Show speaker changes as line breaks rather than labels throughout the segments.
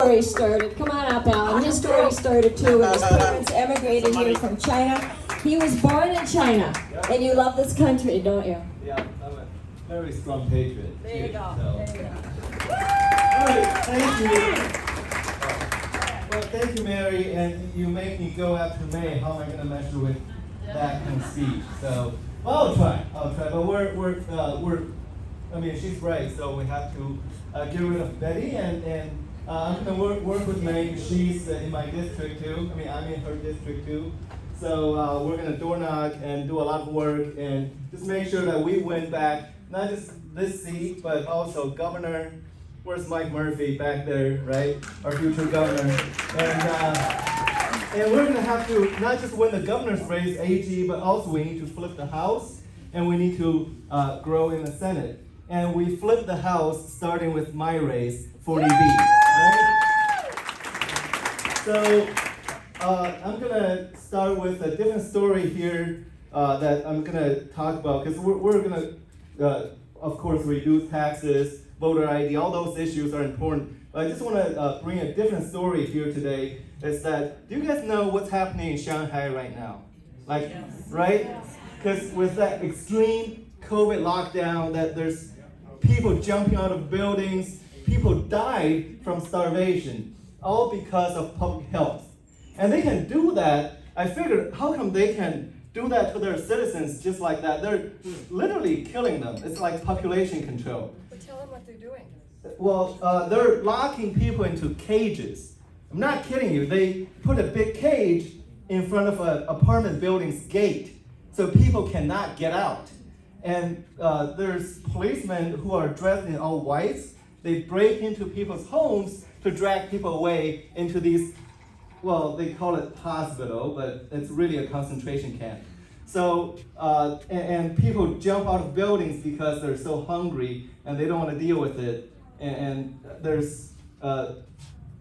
Story started. Come on up, Alan. His story started too when his parents emigrated here from China. He was born in China, and you love this country, don't you?
Yeah, I'm a very strong patriot.
There you go.
So.
There you go.
All right, thank you. Well, thank you, Mary, and you make me go after May. How am I going to measure with that kind of speech? So, well, I'll try. But we're. I mean, she's right. So we have to get rid of Betty, and I'm going to work with May. She's in my district too. I mean, I'm in her district too. So we're going to door knock and do a lot of work and just make sure that we win back not just this seat, but also governor. Where's Mike Murphy back there, right? Our future governor. And we're going to have to not just win the governor's race, AG, but also we need to flip the House, and we need to grow in the Senate. And we flip the House starting with my race, 40B, right? So I'm going to start with a different story here that I'm going to talk about, because we're going to, of course, reduce taxes, voter ID, all those issues are important. But I just want to bring a different story here today, is that, do you guys know what's happening in Shanghai right now? Like, yes. Right? Because with that extreme COVID lockdown, that there's people jumping out of buildings, people died from starvation, all because of public health. And they can do that. I figured, how come they can do that to their citizens just like that? They're literally killing them. It's like population control.
But tell them what they're doing.
Well, they're locking people into cages. I'm not kidding you. They put a big cage in front of an apartment building's gate so people cannot get out. And there's policemen who are dressed in all whites. They break into people's homes to drag people away into these, well, they call it hospital, but it's really a concentration camp. So, and people jump out of buildings because they're so hungry and they don't want to deal with it. And there's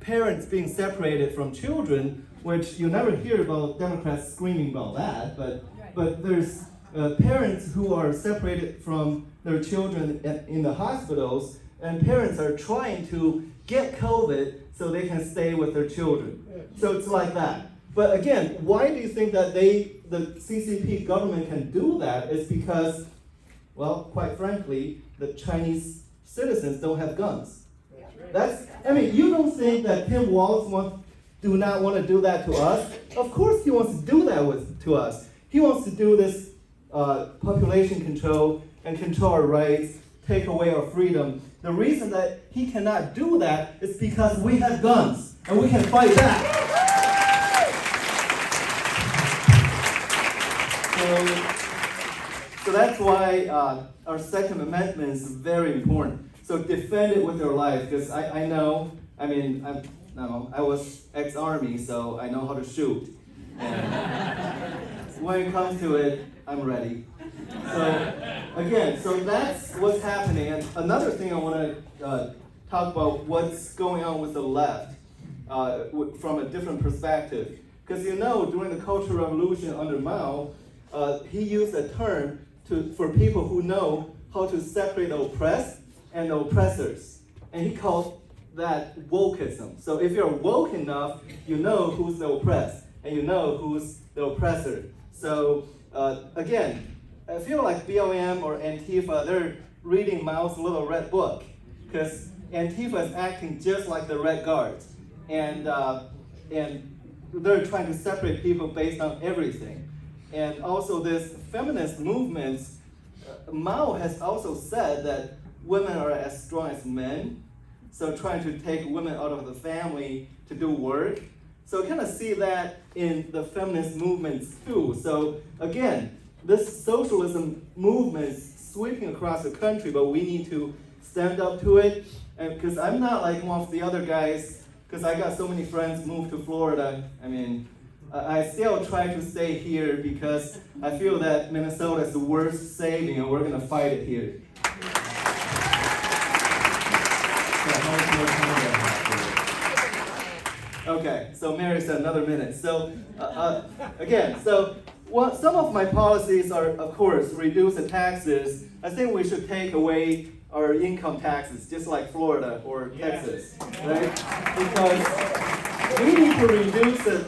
parents being separated from children, which you never hear about Democrats screaming about that, but there's parents who are separated from their children in the hospitals, and parents are trying to get COVID so they can stay with their children. So it's like that. But again, why do you think that the CCP government can do that? It's because, well, quite frankly, the Chinese citizens don't have guns. I mean, you don't think that Tim Walz do not want to do that to us? Of course he wants to do that to us. He wants to do this population control and control our rights, take away our freedom. The reason that he cannot do that is because we have guns and we can fight back. So that's why our Second Amendment is very important. So defend it with your life, because I know, I mean, I was ex-army, so I know how to shoot. And when it comes to it, I'm ready. So again, so that's what's happening. And another thing I want to talk about what's going on with the left from a different perspective. Because you know, during the Cultural Revolution under Mao, he used a term for people who know how to separate the oppressed and the oppressors. And he called that wokeism. So if you're woke enough, you know who's the oppressed and you know who's the oppressor. So again, I feel like BLM or Antifa, they're reading Mao's little red book, because Antifa is acting just like the Red Guards. And they're trying to separate people based on everything. And also this feminist movement, Mao has also said that women are as strong as men, so trying to take women out of the family to do work. So kind of see that in the feminist movements too. So again, this socialism movement is sweeping across the country, but we need to stand up to it. And because I'm not like one of the other guys, because I got so many friends moved to Florida. I mean, I still try to stay here because I feel that Minnesota is the worst saving, and we're going to fight it here. Okay, so Mary said another minute. So again, so some of my policies are, of course, reduce the taxes. I think we should take away our income taxes, just like Florida or Texas, right? Because we need to reduce the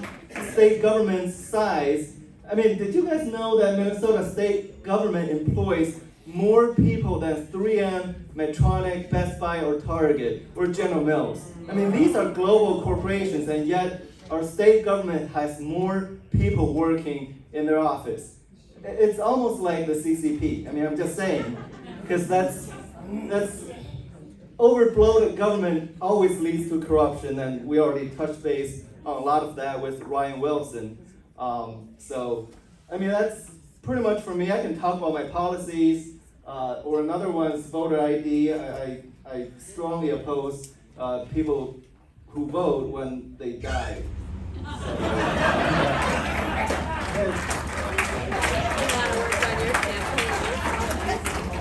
state government's size. I mean, did you guys know that Minnesota state government employs more people than 3M, Medtronic, Best Buy, or Target, or General Mills? I mean, these are global corporations, and yet our state government has more people working in their office. It's almost like the CCP. I mean, I'm just saying, because that's overbloated government always leads to corruption, and we already touched base on a lot of that with Ryan Wilson. So, I mean, that's pretty much for me. I can talk about my policies, or another one is voter ID. I strongly oppose people who vote when they die.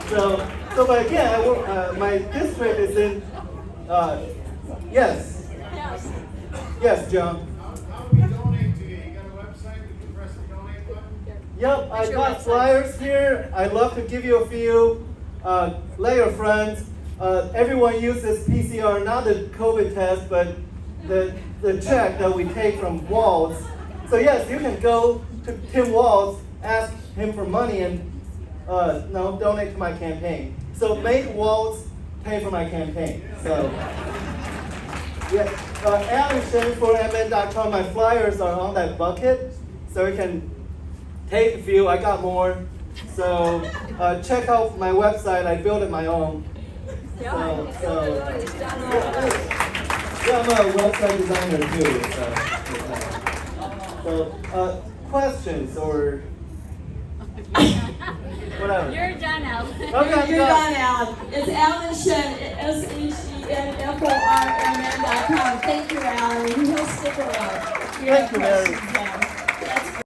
So, but again, my district is in, yes, John.
How do we donate to you? You got a website? We can press the donate button?
Yep, I got flyers here. I'd love to give you a few. Let your friends. Everyone uses PCR, not the COVID test, but the check that we take from Waltz. So yes, you can go to Tim Waltz, ask him for money, and donate to my campaign. So make Waltz pay for my campaign. So yeah, Shen for MN.com. My flyers are on that bucket, so you can take a few. I got more. So check out my website. I built it my own. Yeah, I'm a website designer too. So questions or whatever.
You're done, Al.
Okay,
You're done, Al. It's Alan Shen, SHENFORMN.com. Thank you, Alan. He'll stick around.
Thank you, Mary.
Yeah.